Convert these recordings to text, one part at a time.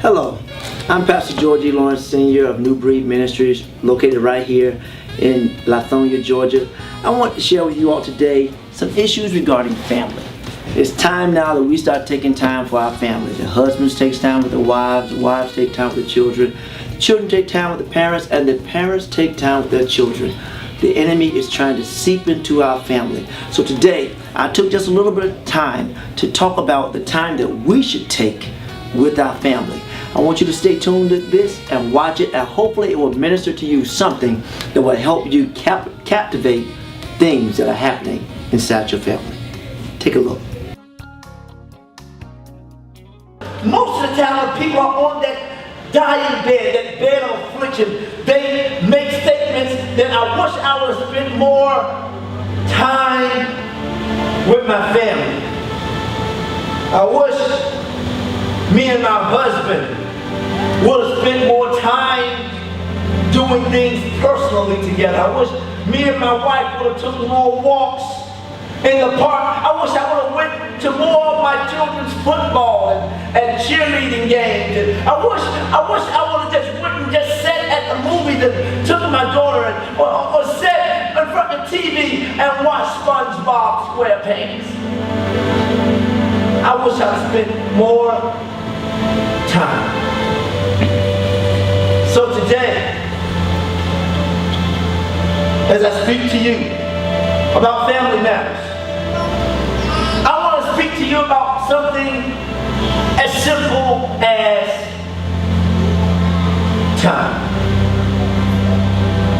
Hello, I'm Pastor George E. Lawrence Sr. of New Breed Ministries, located right here in Lithonia, Georgia. I want to share with you all today some issues regarding family. It's time now that we start taking time for our family. The husbands take time with the wives take time with the children take time with the parents, and the parents take time with their children. The enemy is trying to seep into our family. So today, I took just a little bit of time to talk about the time that we should take with our family. I want you to stay tuned to this and watch it, and hopefully it will minister to you something that will help you captivate things that are happening inside your family. Take a look. Most of the time when people are on that dying bed, that bed of affliction, they make statements that I wish I would have spent more time with my family. I wish me and my husband would have spent more time doing things personally together. I wish me and my wife would have took more walks in the park. I wish I would have went to more of my children's football and cheerleading games. And I wish I would have just went and just sat at the movies and took my daughter or sat in front of the TV and watched SpongeBob SquarePants. I wish I'd spent more time. So today, as I speak to you about family matters, I want to speak to you about something as simple as time.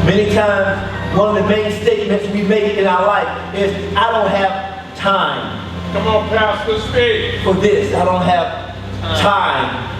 Many times, one of the main statements we make in our life is, I don't have time. Come on, Pastor, speak. For this, I don't have time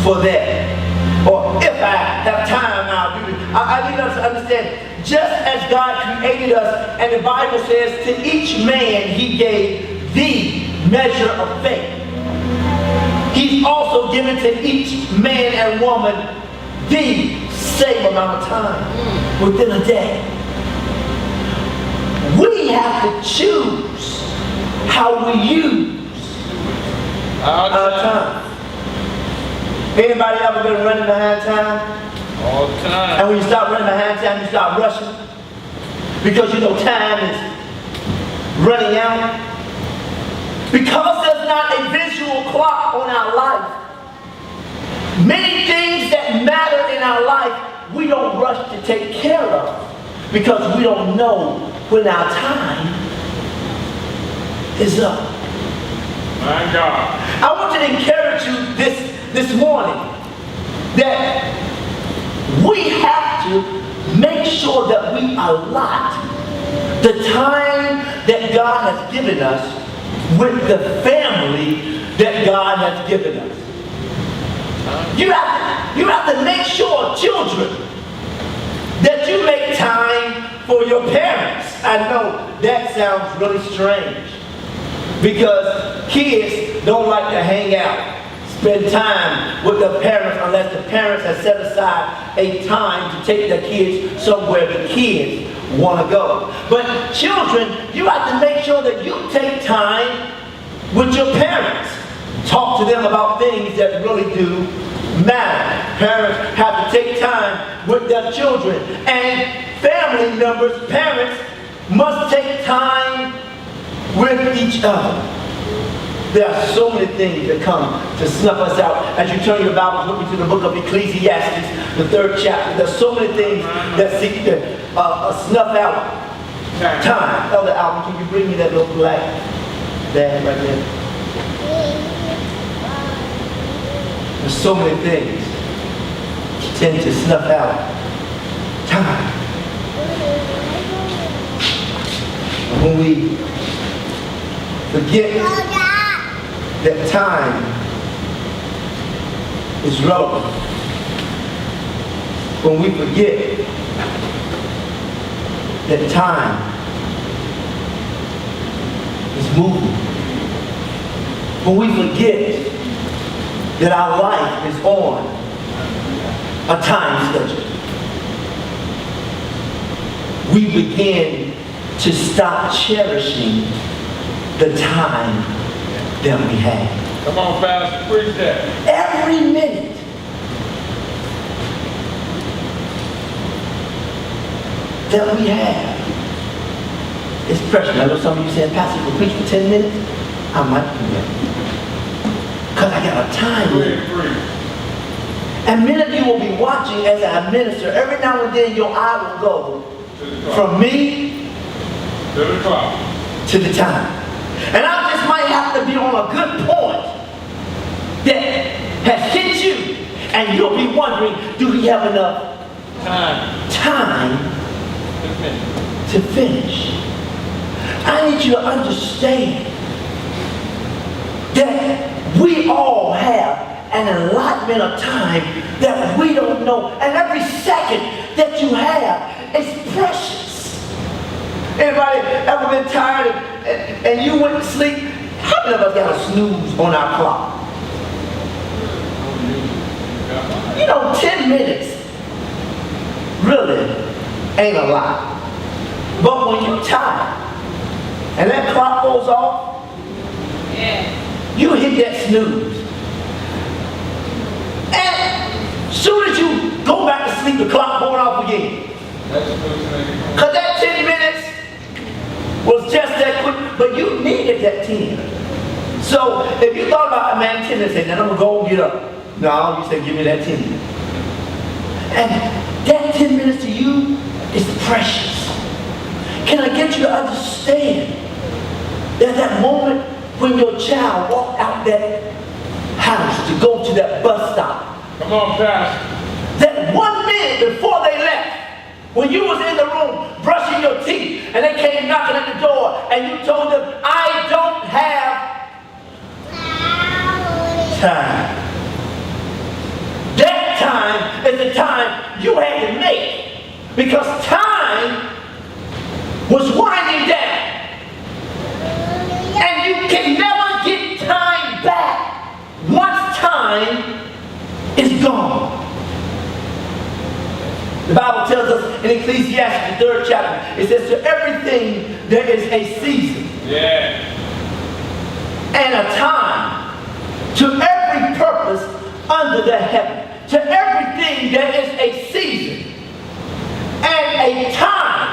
for that. Or if I have time, I'll do it. I need us to understand, just as God created us, and the Bible says, to each man he gave the measure of faith. He's also given to each man and woman the same amount of time within a day. We have to choose how we use our time. Anybody ever been running behind time? All the time. And when you start running behind time, you start rushing because you know time is running out. Because there's not a visual clock on our life, many things that matter in our life we don't rush to take care of because we don't know when our time is up. My God. I want to encourage you this morning that we have to make sure that we allot the time that God has given us with the family that God has given us. You have to make sure, children, that you make time for your parents. I know that sounds really strange because kids don't like to hang out, spend time with the parents unless the parents have set aside a time to take their kids somewhere the kids want to go. But children, you have to make sure that you take time with your parents. Talk to them about things that really do matter. Parents have to take time with their children. And family members, parents, must take time with each other. There are so many things that come to snuff us out. As you turn your Bibles, look into the book of Ecclesiastes, the 3rd chapter. There's so many things that seek to snuff out time. Elder Alvin, can you bring me that little black bag right there? There's so many things that tend to snuff out time. When we forget that time is relevant, when we forget that time is moving, when we forget that our life is on a time schedule, we begin to stop cherishing the time that we have. Come on, Pastor, preach that. Every minute. That we have is precious. I know some of you saying, Pastor, if we preach for 10 minutes, I might do that. Because I got a time Go limit. ahead, preach. And many of you will be watching as I minister. Every now and then your eye will go To the clock. from me To the clock. to the time. And I just might have to be on a good point that has hit you. And you'll be wondering, do we have enough time to finish? I need you to understand that we all have an allotment of time that we don't know. And every second that you have is precious. Anybody ever been tired and you went to sleep? How many of us got a snooze on our clock? 10 minutes really ain't a lot. But when you're tired and that clock goes off, you hit that snooze. And as soon as you go back to sleep, the clock going off again. Because that 10 minutes was just that quick, but you needed that 10. So if you thought about, man, 10 minutes, and then I'm going to go and get up. No, you said, give me that 10 minutes. And that 10 minutes to you is precious. Can I get you to understand that that moment when your child walked out that house to go to that bus stop, Come on, Pastor. that 1 minute before they left, when you was in the room brushing your teeth and they came knocking at the door and you told them, I don't have time. That time is the time you had to make, because time was winding down. And you can never get time back once time is gone. The Bible tells us in Ecclesiastes, the 3rd chapter, it says, to everything there is a season. Yeah. And a time. To every purpose under the heaven. To everything there is a season. And a time.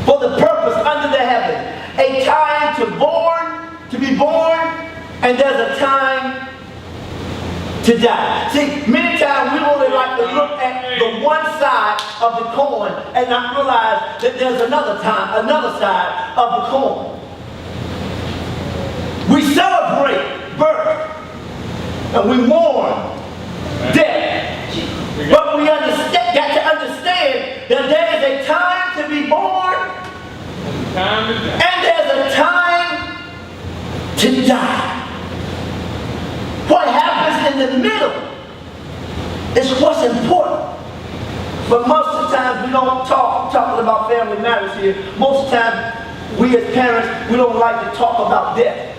For the purpose under the heaven. A time to be born, and there's a time to die. See, many times we only like to look at the one side of the coin and not realize that there's another side of the coin. We celebrate birth and we mourn death. But we got to understand that there is a time to be born and there's a time to die. What happens in the middle is what's important. But most of the time we don't talking about family matters here. Most of the time we as parents, we don't like to talk about death.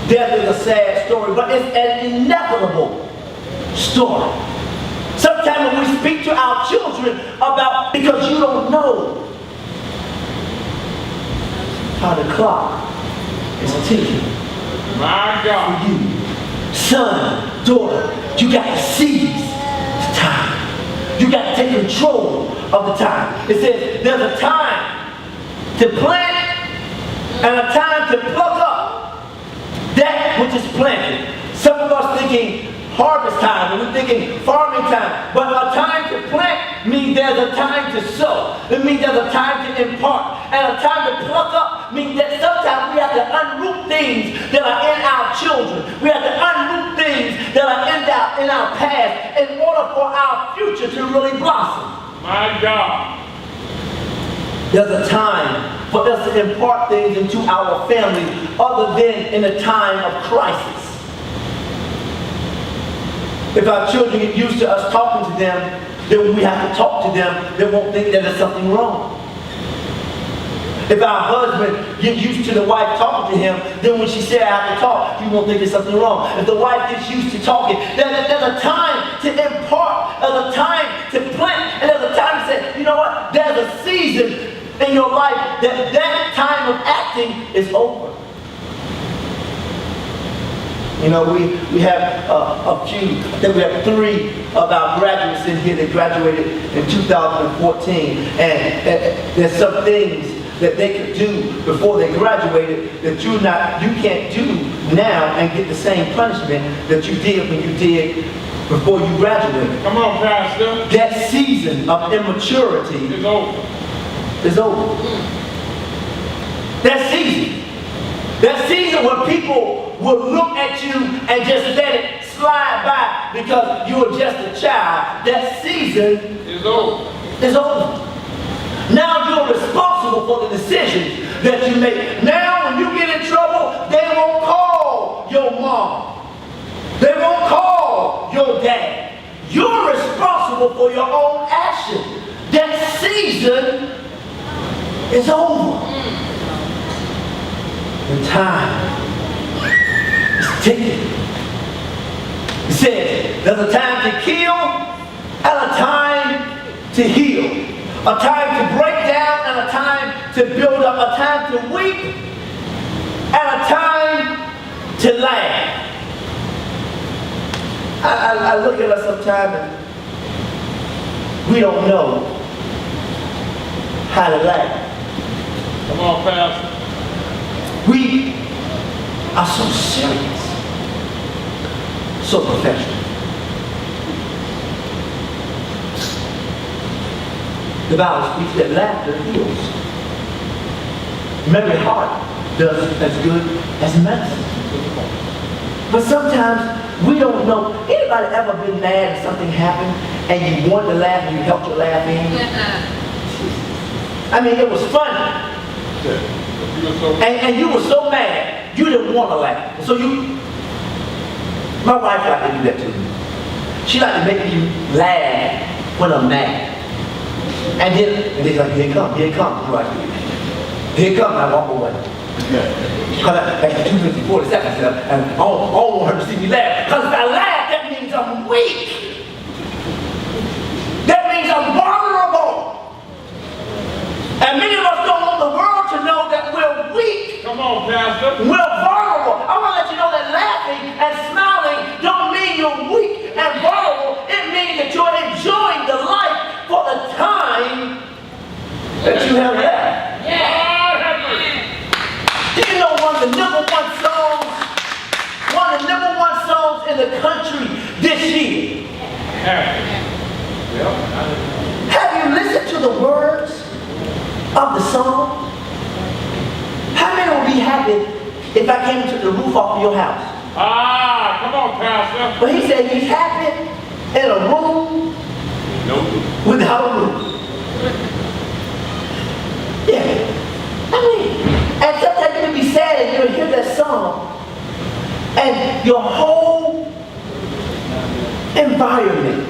Death is a sad story, but it's an inevitable story. Sometimes when we speak to our children about, because you don't know how the clock is ticking. My God. For you, son, daughter, you got to seize the time. You got to take control of the time. It says there's a time to plant and a time to pluck up that which is planted. Some of us thinking harvest time, and we're thinking farming time. But a time to plant means there's a time to sow. It means there's a time to impart. And a time to pluck up means that sometimes we have to unroot things that are in our children. We have to unroot things that are in our past in order for our future to really blossom. My God. There's a time for us to impart things into our family other than in a time of crisis. If our children get used to us talking to them, then when we have to talk to them, they won't think that there's something wrong. If our husband gets used to the wife talking to him, then when she said I have to talk, he won't think there's something wrong. If the wife gets used to talking, then there's a time to impart, there's a time to plant, and there's a time to say, you know what, there's a season in your life that time of acting is over. You know, we have a few, I think we have 3 of our graduates in here that graduated in 2014. And there's some things that they could do before they graduated that you can't do now and get the same punishment that you did when you did before you graduated. Come on, Pastor. That season of immaturity It's over. is over. That season where people will look at you and just let it slide by because you were just a child, that season It's over. is over. Now you're responsible for the decisions that you make. Now when you get in trouble, they won't call your mom. They won't call your dad. You're responsible for your own action. That season is over. The time is ticking. It says there's a time to kill and a time to heal. A time to break down and a time to build up. A time to weep and a time to laugh. I look at us sometimes and we don't know how to laugh. Come on, Pastor. We are so serious, so professional. The Bible speaks that laughter heals. Merry heart does as good as medicine. But sometimes we don't know. Anybody ever been mad if something happened and you wanted to laugh and you helped to laugh in? I mean, it was funny. And you were so mad, you didn't want to laugh. So my wife liked to do that to me. She liked to make me laugh when I'm mad. And then like, here it comes, right? Here it comes, I walk away. Because after 2 minutes and 40 seconds, and I don't want her to see me laugh. Because if I laugh, that means I'm weak. That means I'm vulnerable. And many of us don't want the world to know that we're weak. Come on, Pastor. We're vulnerable. I want to let you know that laughing and smiling don't mean you're weak and vulnerable. It means that you're enjoying the life for the time that you have left. Do you know one of the number one songs in the country this year? Have you listened to the words of the song? How many would be happy if I came and took the roof off of your house? Come on, Pastor. But he said he's happy in a room without a roof. Yeah. I mean, and sometimes you can be sad and you'll hear that song and your whole environment,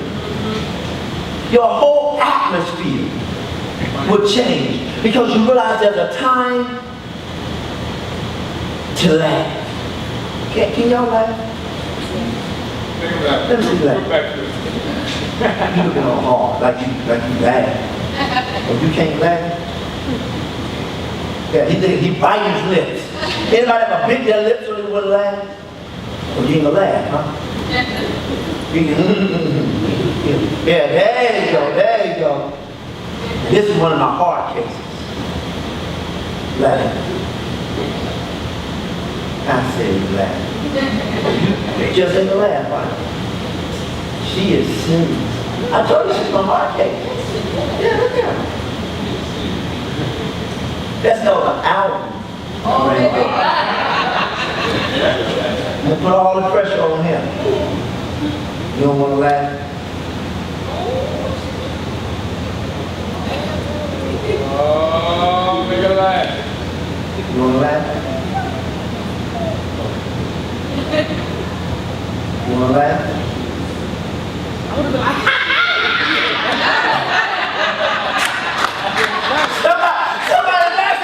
your whole atmosphere will change because you realize there's a time to laugh. Can y'all laugh? Let me see you laugh. You looking all hard, like you laugh. Or you can't laugh. Yeah, he biting his lips. Anybody ever bit their lips so they wouldn't laugh? Well, you ain't gonna laugh, huh? Yeah, there you go. This is one of my hard cases. Laugh. I said laugh. You just ain't gonna laugh, right? She is serious. I told you she's my hard case. Yeah, look at her. That's no album. I'm gonna put all the pressure on him. You don't want to laugh? Oh, make a laugh. You want to laugh? You want to laugh? Somebody laugh.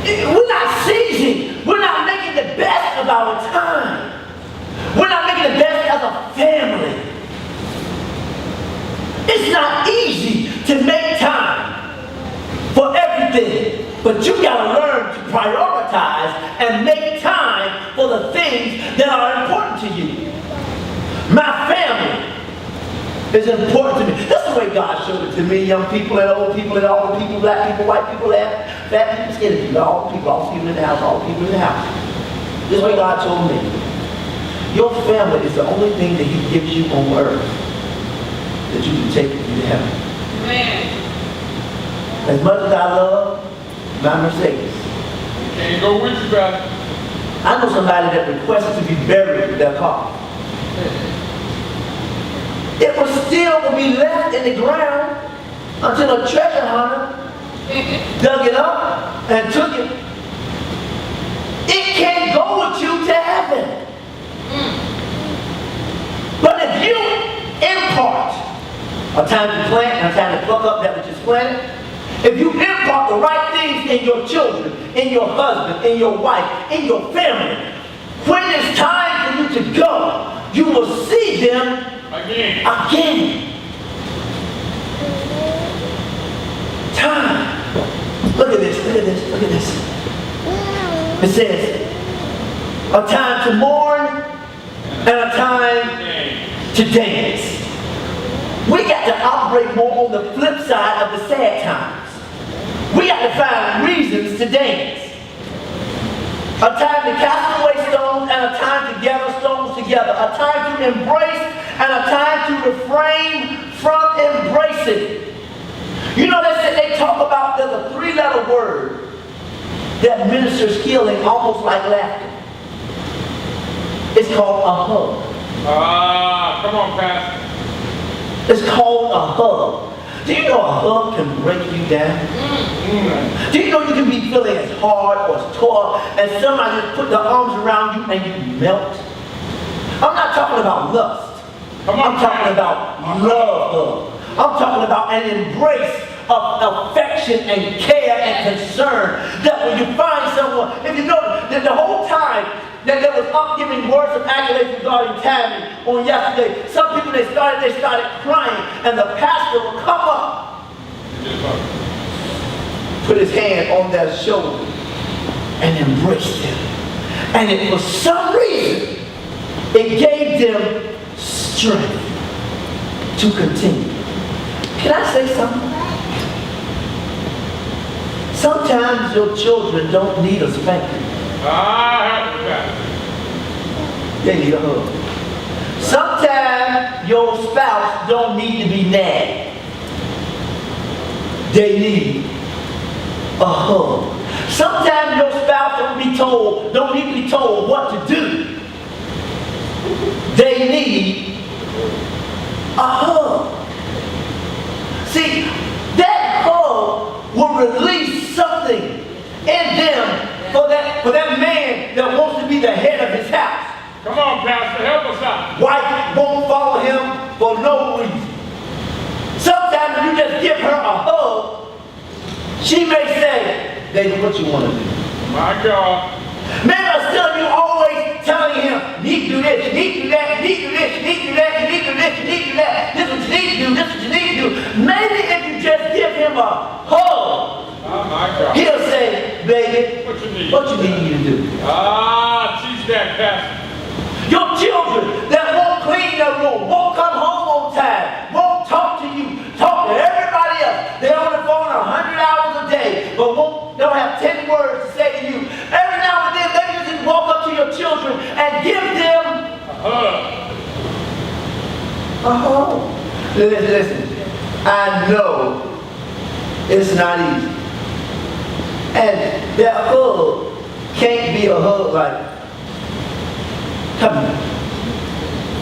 We're not seizing. We're not making the best of our time. We're not making the best as a family. It's not easy to make time for every everything, but you gotta learn to prioritize and make time for the things that are important to you. My family is important to me. That's the way God showed it to me, young people and old people and all the people, black people, white people, fat people, skinny people, all the people in the house, all the people in the house. This is what God told me. Your family is the only thing that He gives you on earth that you can take with you to heaven. Amen. As much as I love my Mercedes, Can't go with you, Pastor. I know somebody that requested to be buried with their car. It was still to be left in the ground until a treasure hunter dug it up and took it. It can't go with you to heaven. But if you impart a time to plant and a time to pluck up that which is planted, if you impart the right things in your children, in your husband, in your wife, in your family, when it's time for you to go, you will see them again. Time. Look at this, look at this, look at this. It says, a time to mourn and a time to dance. We got to operate more on the flip side of the sad times. We got to find reasons to dance. A time to cast away stones and a time to gather stones together. A time to embrace and a time to refrain from embracing. You know, they talk about there's a 3-letter word that ministers healing almost like laughter. It's called a hug. Come on, Pastor. It's called a hug. Do you know a hug can break you down? Do you know you can be feeling as hard or as tore and somebody just put their arms around you and you melt? I'm not talking about lust. I'm talking about love hug. I'm talking about an embrace of affection and care and concern. That when you find someone, if you know that the whole time that there was up giving words of accolades regarding Tammy on yesterday, some people they started crying, and the pastor would come up, put his hand on their shoulder, and embrace them. And it, for some reason, it gave them strength to continue. Can I say something? Sometimes your children don't need a spanking. They need a hug. Sometimes your spouse don't need to be nagged. They need a hug. Sometimes your spouse don't need to be told what to do. They need a hug. See, that hug will release something in them for that man that wants to be the head of his house. Come on, Pastor, help us out. Wife won't follow him for no reason. Sometimes if you just give her a hug, she may say, baby, what you want to do? My God. Men are still you always telling him, you need to do this, you need to do that, you need to do this, you need to do that, you need to do this, you need to do that. This is what you need to do, this is what you need to do. Maybe if you just give him a hug, My God. he'll say, baby, What you need? what you need me to do? Teach that, Pastor. Your children that won't clean their room, won't come home on time, won't talk to you, talk to everybody else. They're on the phone 100 hours a day, but don't have 10 words to say to you. Every now and then, maybe you just walk up to your children and give them a hug. A hug. Listen, I know it's not easy. And that hug can't be a hug like, come here.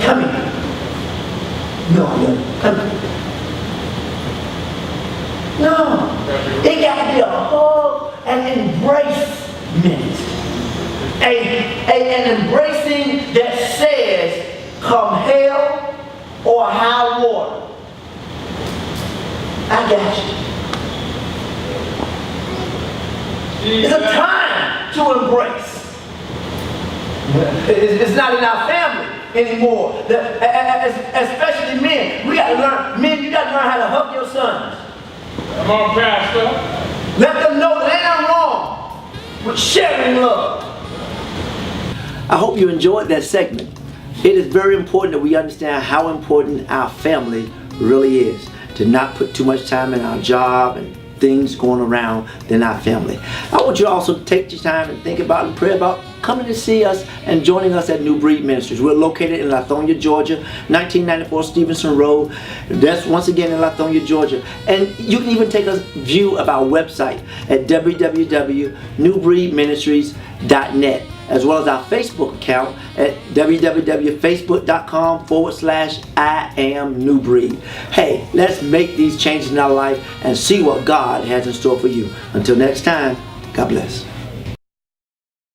Come here. No, come here. No. It got to be a hug and embracement. An embracing that says, come hell or high water, I got you. It's a time to embrace. It's not in our family anymore. Especially men. We got to learn. Men, you got to learn how to hug your sons. Come on, Pastor. Let them know that ain't nothing wrong with sharing love. I hope you enjoyed that segment. It is very important that we understand how important our family really is. To not put too much time in our job and things going around than our family. I want you to also take your time and think about and pray about coming to see us and joining us at New Breed Ministries. We're located in Lithonia, Georgia, 1994 Stevenson Road. That's once again in Lithonia, Georgia. And you can even take a view of our website at www.newbreedministries.net, as well as our Facebook account at www.facebook.com/IamNewBreed. Hey, let's make these changes in our life and see what God has in store for you. Until next time, God bless.